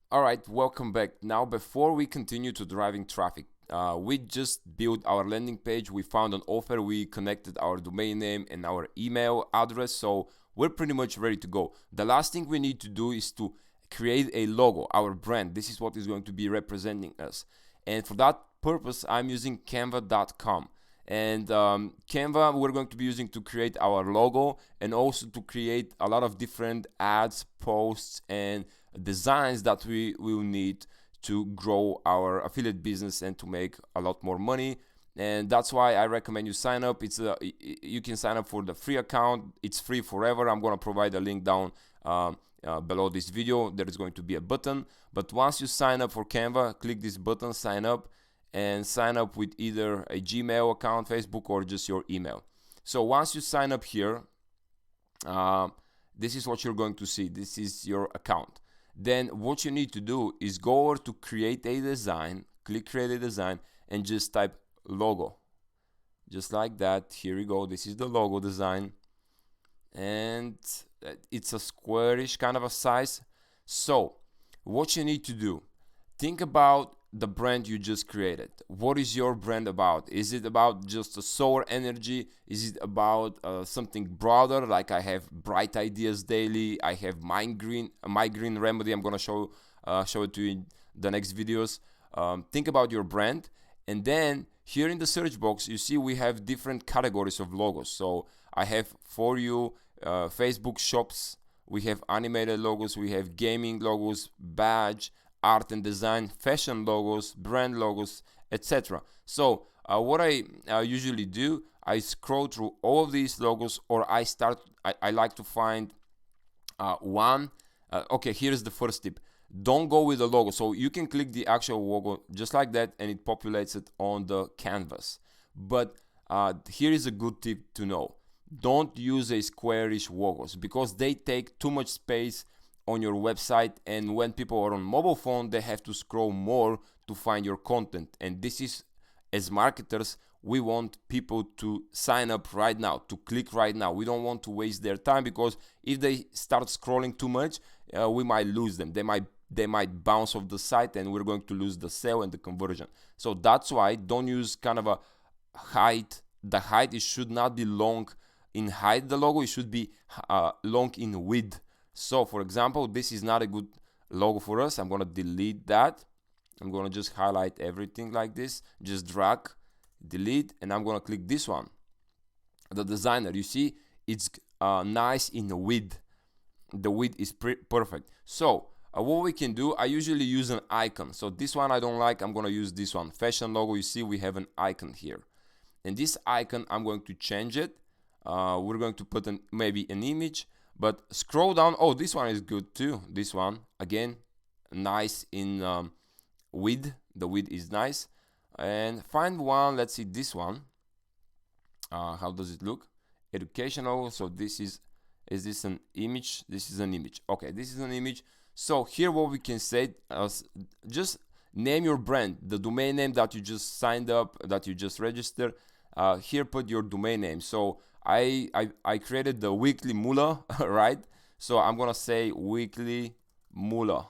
All right, welcome back. Now, before we continue to driving traffic, we just built our landing page. We found an offer. We connected our domain name and our email address. So we're pretty much ready to go. The last thing we need to do is to create a logo, our brand. This is what is going to be representing us. And for that purpose, I'm using canva.com. And Canva, we're going to be using to create our logo and also to create a lot of different ads, posts, and designs that we will need to grow our affiliate business and to make a lot more money. And that's why I recommend you sign up. You can sign up for the free account. It's free forever. I'm going to provide a link down below this video. There is going to be a button, but once you sign up for Canva, click this button, sign up, and sign up with either a Gmail account, Facebook, or just your email. So once you sign up here, this is what you're going to see. This is your account. Then what you need to do is go over to create a design, click create a design, and just type logo. Just like that. Here you go. This is the logo design. And it's a squarish kind of a size. So what you need to do, think about the brand you just created. What is your brand about? Is it about just a solar energy? Is it about something broader, like I have bright ideas daily, I have migraine remedy? I'm gonna show it to you in the next videos. Think about your brand, and then here in the search box you see we have different categories of logos. So I have for you Facebook shops, we have animated logos, we have gaming logos, badge, art and design, fashion logos, brand logos, etc. So what I usually do, I scroll through all of these logos, or I like to find one. Okay, here's the first tip. Don't go with the logo. So you can click the actual logo just like that and it populates it on the canvas. But here is a good tip to know. Don't use a squarish logos because they take too much space on your website, and when people are on mobile phone they have to scroll more to find your content. And this is, as marketers, we want people to sign up right now, to click right now. We don't want to waste their time, because if they start scrolling too much, we might lose them. They might bounce off the site and we're going to lose the sale and the conversion. So that's why don't use kind of a height. The height, it should not be long in height, the logo, it should be long in width. So for example, this is not a good logo for us. I'm going to delete that. I'm going to just highlight everything like this, just drag, delete, and I'm going to click this one, the designer. You see it's nice in the width. The width is perfect. So what we can do, I usually use an icon. So this one I don't like, I'm going to use this one, fashion logo. You see we have an icon here, and this icon I'm going to change it. We're going to put maybe an image. But scroll down. Oh, this one is good too. This one, again, nice in width. The width is nice. And find one. Let's see this one. How does it look? Educational. So this is this an image? This is an image. Okay, this is an image. So here what we can say, just name your brand, the domain name that you just signed up, that you just registered. Here put your domain name. So I created the weekly mullah, right? So I'm gonna say weekly mullah,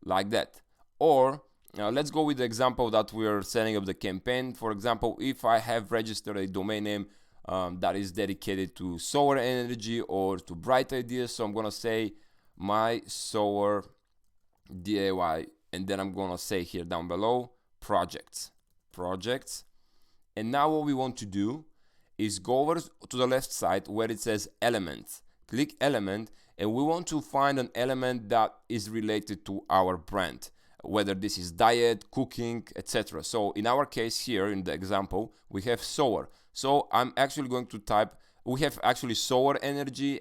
like that. Or let's go with the example that we're setting up the campaign. For example, if I have registered a domain name that is dedicated to solar energy or to bright ideas, so I'm gonna say my solar DIY, and then I'm gonna say here down below projects. And now what we want to do is go over to the left side where it says elements. Click element, and we want to find an element that is related to our brand, whether this is diet, cooking, etc. So in our case here in the example, we have solar. So I'm actually going to type, we have actually solar energy,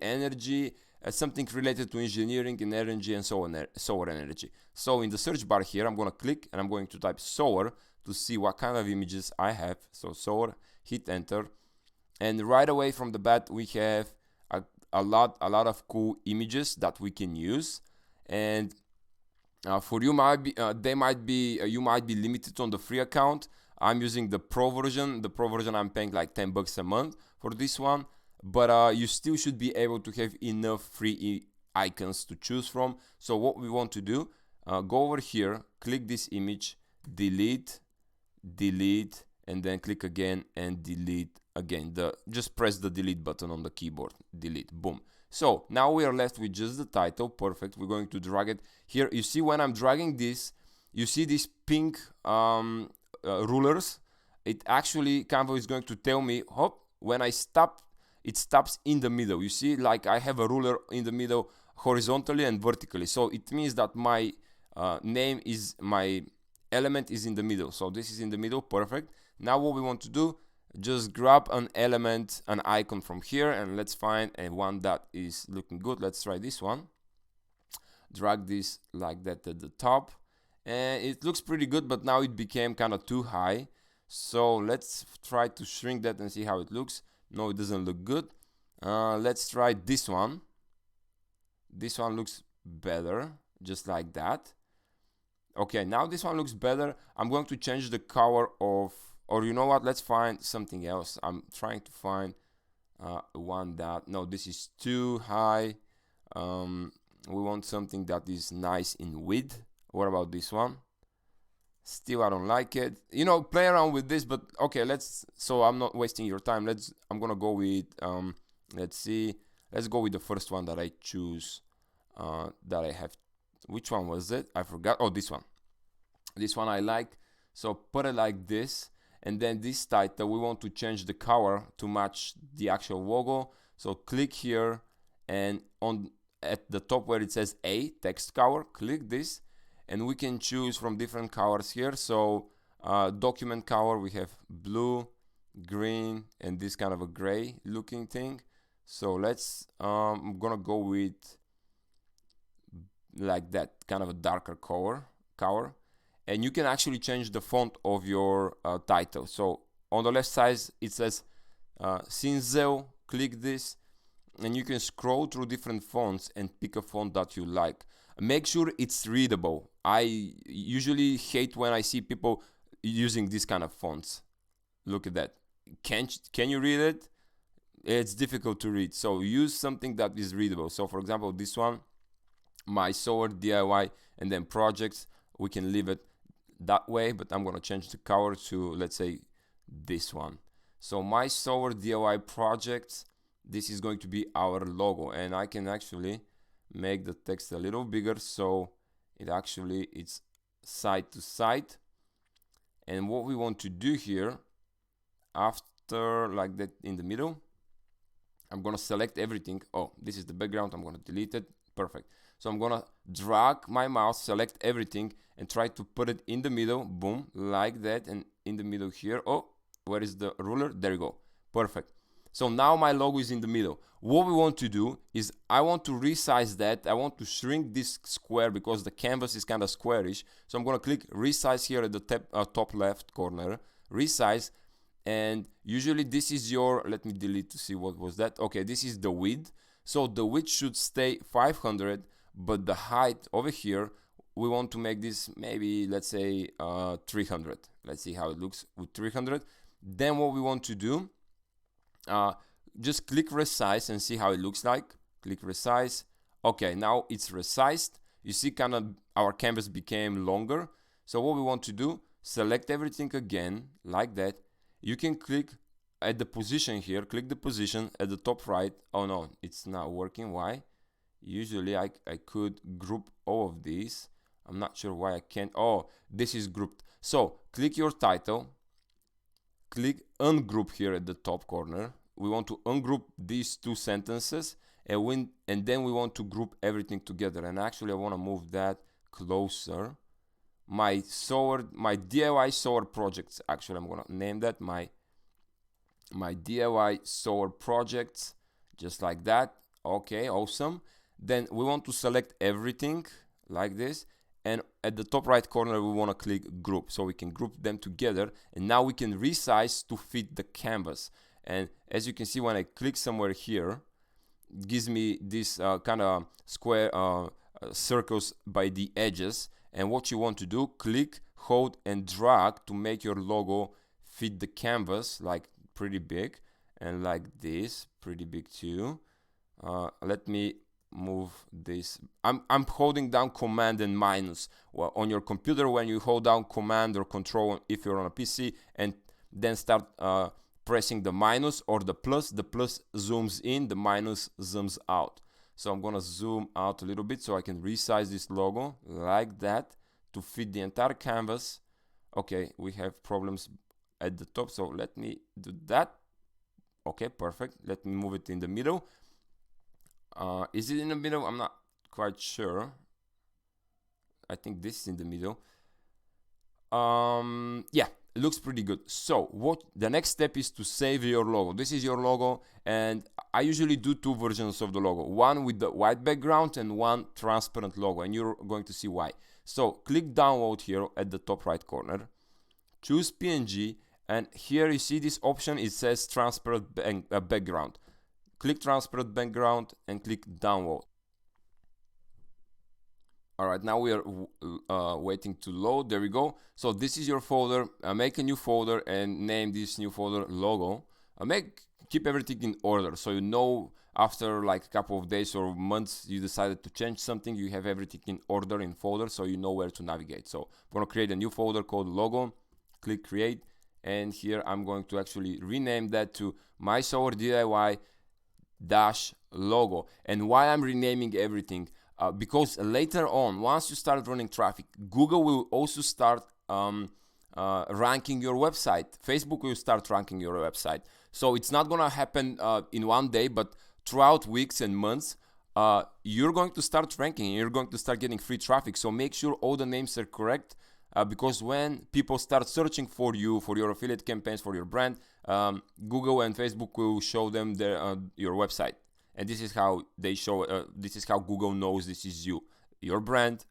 something related to engineering and energy, and so on, solar energy. So in the search bar here, I'm going to click and I'm going to type solar to see what kind of images I have. So solar, hit enter. And right away from the bat, we have a lot of cool images that we can use. And for you, you might be limited on the free account. I'm using the pro version. The pro version, I'm paying like $10 a month for this one. But you still should be able to have enough free icons to choose from. So what we want to do, go over here, click this image, delete, delete, and then click again and delete again. Just press the delete button on the keyboard, delete, boom. So now we are left with just the title. Perfect. We're going to drag it here. You see, when I'm dragging this, you see these pink rulers. It actually, Canva is going to tell me, hop, when I stop, it stops in the middle. You see, like I have a ruler in the middle horizontally and vertically. So it means that my name is, my element is in the middle. So this is in the middle. Perfect. Now what we want to do, just grab an element, an icon from here, and let's find a one that is looking good. Let's try this one. Drag this like that at the top, and it looks pretty good, but now it became kind of too high. So let's try to shrink that and see how it looks. No, it doesn't look good. Let's try this one. This one looks better, just like that. Okay, now this one looks better. I'm going to change the color of, or you know what, let's find something else. I'm trying to find one that, no, this is too high. We want something that is nice in width. What about this one? Still, I don't like it. You know, play around with this, but okay, so I'm not wasting your time. I'm gonna go with, let's see, let's go with the first one that I choose, that I have. Which one was it? I forgot. Oh, this one. This one I like. So put it like this. And then this title, we want to change the color to match the actual logo. So click here, and at the top where it says A, text color, click this, and we can choose from different colors here. So document color, we have blue, green, and this kind of a gray looking thing. So let's, I'm gonna go with like that, kind of a darker color. And you can actually change the font of your title. So on the left side it says Cinzel, click this, and you can scroll through different fonts and pick a font that you like. Make sure it's readable. I usually hate when I see people using this kind of fonts. Look at that. Can you read it? It's difficult to read. So use something that is readable. So for example, this one, my solar DIY, and then projects, we can leave it that way, but I'm gonna change the color to, let's say, this one. So my solar DIY projects, this is going to be our logo, and I can actually make the text a little bigger so it's side to side. And what we want to do here, after like that in the middle, I'm gonna select everything. Oh, this is the background, I'm gonna delete it. Perfect. So I'm gonna drag my mouse, select everything, and try to put it in the middle. Boom, like that, and in the middle here. Oh, where is the ruler? There you go. Perfect. So now my logo is in the middle. What we want to do is, I want to resize that. I want to shrink this square because the canvas is kind of squarish. So I'm gonna click resize here at the top left corner, resize. And usually this is your, let me delete to see what was that. Okay, this is the width. So the width should stay 500, but the height over here, we want to make this maybe, let's say 300. Let's see how it looks with 300. Then what we want to do, just click resize and see how it looks like. Click resize. Okay, now it's resized. You see, kind of our canvas became longer. So what we want to do, select everything again like that. You can click at the position here, click the position at the top right. Oh no, it's not working. Why? Usually I could group all of these. I'm not sure why I can't. Oh, this is grouped. So click your title, click ungroup here at the top corner. We want to ungroup these two sentences, and then we want to group everything together. And actually I want to move that closer. My DIY solar projects, actually I'm gonna name that my DIY solar projects, just like that. Okay, awesome. Then we want to select everything like this, and at the top right corner we want to click group, so we can group them together. And now we can resize to fit the canvas. And as you can see, when I click somewhere here, it gives me this kind of square circles by the edges. And what you want to do, click, hold, and drag to make your logo fit the canvas, like pretty big, and like this, pretty big too. Let me move this. I'm holding down command and minus. Well, on your computer, when you hold down command or control if you're on a PC, and then start pressing the minus or the plus zooms in, the minus zooms out. So I'm gonna zoom out a little bit so I can resize this logo like that to fit the entire canvas. Okay, we have problems at the top, so let me do that. Okay, perfect. Let me move it in the middle. Is it in the middle? I'm not quite sure. I think this is in the middle. Yeah, it looks pretty good. So what the next step is to save your logo. This is your logo, and I usually do two versions of the logo, one with the white background and one transparent logo, and you're going to see why. So click download here at the top right corner, choose PNG, and here you see this option, it says transparent background. Click transparent background and click download. Alright, now we are waiting to load. There we go. So this is your folder. Make a new folder and name this new folder logo. Keep everything in order, so you know after like a couple of days or months you decided to change something, you have everything in order in folder, so you know where to navigate. So I'm going to create a new folder called logo. Click create, and here I'm going to actually rename that to My Solar DIY dash logo. And why I'm renaming everything, because later on, once you start running traffic, Google will also start ranking your website. Facebook will start ranking your website. So it's not gonna happen in one day, but throughout weeks and months, you're going to start ranking. You're going to start getting free traffic. So make sure all the names are correct, because when people start searching for you, for your affiliate campaigns, for your brand, Google and Facebook will show them your website. And this is how they show. This is how Google knows this is you, your brand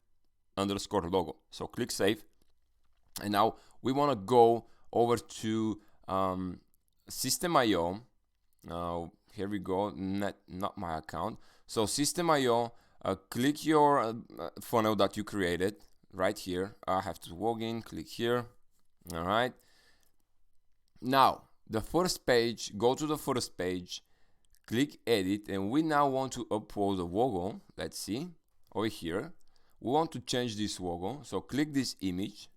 _ logo. So click save, and now we want to go over to System.io. Now here we go. Not my account. So System.io. Click your funnel that you created right here. I have to log in. Click here. All right. Now the first page. Go to the first page. Click edit, and we now want to upload a logo. Let's see over here. We want to change this logo, so click this image,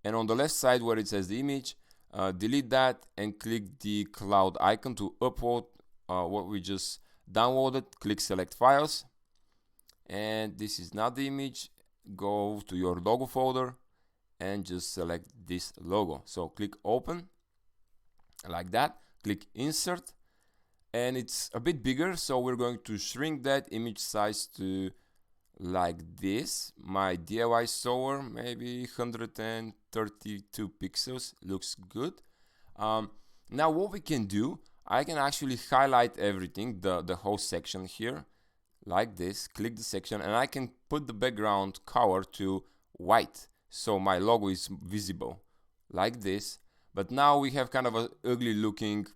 and on the left side where it says the image, delete that and click the cloud icon to upload what we just downloaded. Click select files, and this is not the image. Go to your logo folder and just select this logo. So click open like that. Click insert. And it's a bit bigger, so we're going to shrink that image size to like this. My DIY solar, maybe 132 pixels, looks good. Now what we can do, I can actually highlight everything, the whole section here, like this. Click the section, and I can put the background color to white, so my logo is visible, like this. But now we have kind of an ugly looking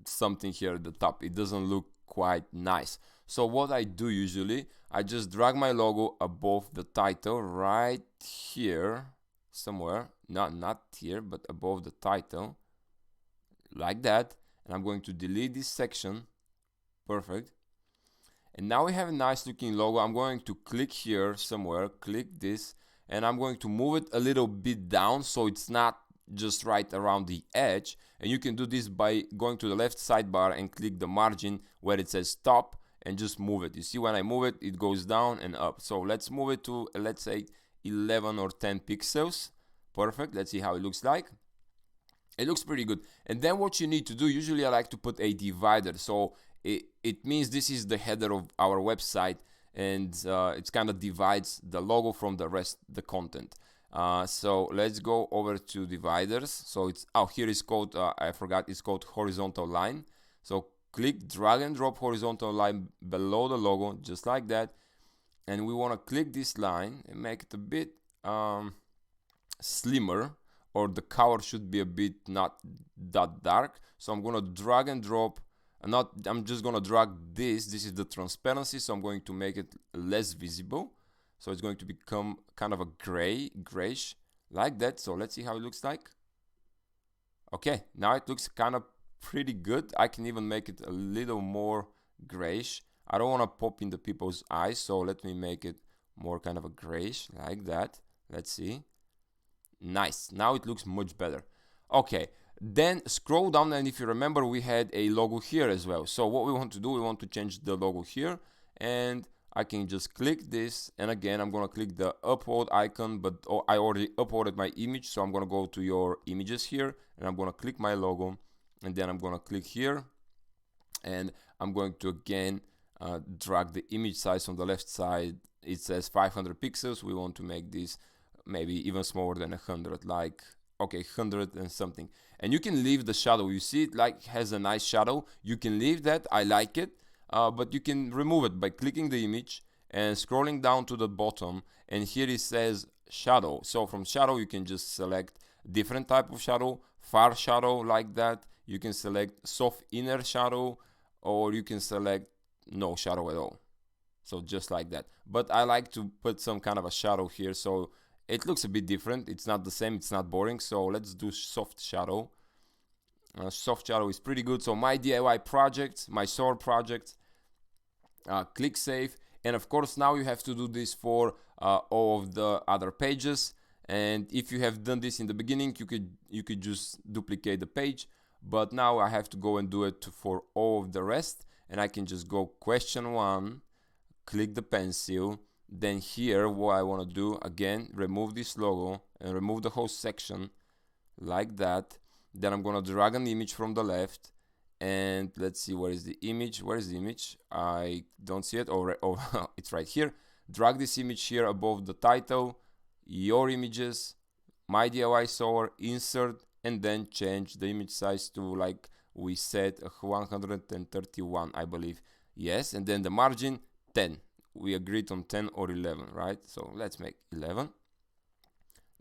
something here at the top. It doesn't look quite nice. So what I do usually, I just drag my logo above the title right here somewhere, not here, but above the title, like that. And I'm going to delete this section. Perfect. And now we have a nice looking logo. I'm going to click here somewhere, click this, and I'm going to move it a little bit down so it's not just right around the edge. And you can do this by going to the left sidebar and click the margin where it says top and just move it. You see, when I move it, it goes down and up. So let's move it to, let's say, 11 or 10 pixels. Perfect. Let's see how it looks like. It looks pretty good. And then what you need to do, usually I like to put a divider. So it means this is the header of our website, and it kind of divides the logo from the rest, the content. So let's go over to dividers. So it's, here is called, I forgot, it's called horizontal line. So click drag and drop horizontal line below the logo, just like that. And we want to click this line and make it a bit slimmer, or the color should be a bit not that dark. So I'm going to drag and drop, I'm just going to drag this is the transparency, so I'm going to make it less visible. So it's going to become kind of a grayish, like that. So let's see how it looks like. Okay, now it looks kind of pretty good. I can even make it a little more grayish. I don't want to pop in the people's eyes, so let me make it more kind of a grayish like that. Let's see. Nice. Now it looks much better. Okay, then scroll down, and if you remember, we had a logo here as well. So what we want to do, we want to change the logo here, and I can just click this, and again I'm gonna click the upload icon, but I already uploaded my image, so I'm gonna go to your images here, and I'm gonna click my logo, and then I'm gonna click here, and I'm going to again drag the image size on the left side. It says 500 pixels. We want to make this maybe even smaller than 100, like okay, 100 and something. And you can leave the shadow. You see it like has a nice shadow. You can leave that. I like it. But you can remove it by clicking the image and scrolling down to the bottom, and here it says shadow. So from shadow you can just select different type of shadow, far shadow like that. You can select soft inner shadow, or you can select no shadow at all. So just like that. But I like to put some kind of a shadow here, so it looks a bit different. It's not the same, it's not boring. So let's do soft shadow. Soft shadow is pretty good. So my DIY project, my SOAR project, click save, and of course now you have to do this for all of the other pages. And if you have done this in the beginning, you could just duplicate the page, but now I have to go and do it for all of the rest. And I can just go question 1, click the pencil, then here what I want to do, again remove this logo and remove the whole section like that. Then I'm gonna drag an image from the left, and let's see, where is the image? Where is the image? I don't see it. Oh, it's right here. Drag this image here above the title, your images, my DIY SOAR, insert, and then change the image size to, like we said, 131, I believe. Yes, and then the margin 10. We agreed on 10 or 11, right? So let's make 11.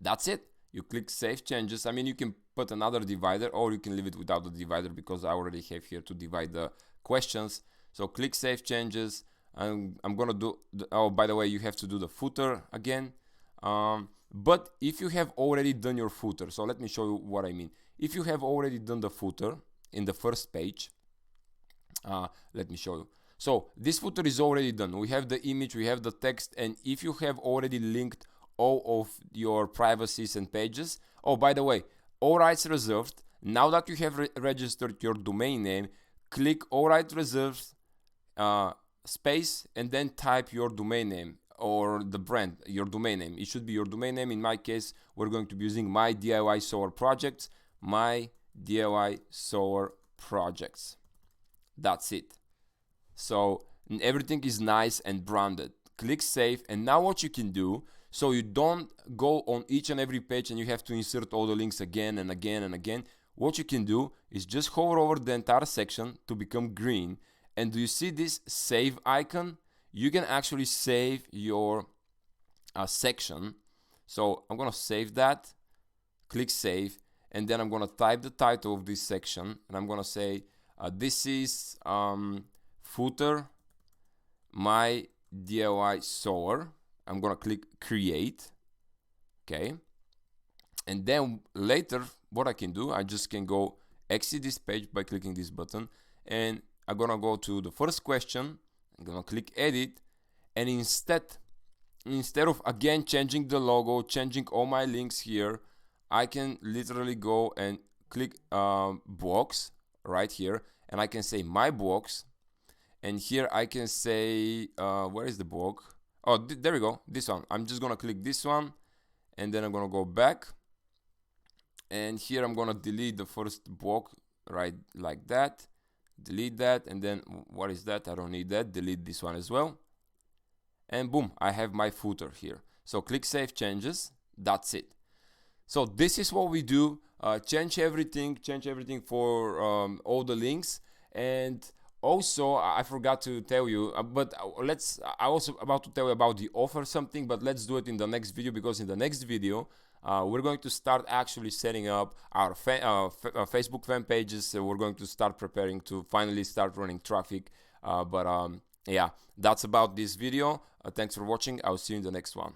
That's it. You click save changes. I mean, you can put another divider, or you can leave it without the divider, because I already have here to divide the questions. So click save changes. I'm gonna do oh, by the way, you have to do the footer again. But if you have already done your footer, so let me show you what I mean. If you have already done the footer in the first page, let me show you. So this footer is already done. We have the image, we have the text, and if you have already linked all of your privacies and pages, oh, by the way, all rights reserved. Now that you have registered your domain name, click all rights reserved, space, and then type your domain name or the brand, your domain name. It should be your domain name. In my case, we're going to be using my DIY SOAR projects, my DIY SOAR projects. That's it. So everything is nice and branded. Click save, and now what you can do, so you don't go on each and every page and you have to insert all the links again and again and again. What you can do is just hover over the entire section to become green, and do you see this save icon? You can actually save your section. So I'm gonna save that, click save, and then I'm gonna type the title of this section, and I'm gonna say this is footer my DIY SOAR. I'm gonna click create, okay, and then later what I can do, I just can go exit this page by clicking this button, and I'm gonna go to the first question. I'm gonna click edit, and instead of again changing the logo, changing all my links here, I can literally go and click blocks right here, and I can say my blocks, and here I can say where is the block? Oh, there we go, this one. I'm just gonna click this one, and then I'm gonna go back, and here I'm gonna delete the first block right like that, delete that, and then what is that? I don't need that. Delete this one as well, and boom, I have my footer here. So click save changes. That's it. So this is what we do. Change everything for all the links. And also I forgot to tell you, but I also about to tell you about the offer something, but let's do it in the next video, because in the next video we're going to start actually setting up our Facebook fan pages. We're going to start preparing to finally start running traffic. Yeah, that's about this video. Thanks for watching. I'll see you in the next one.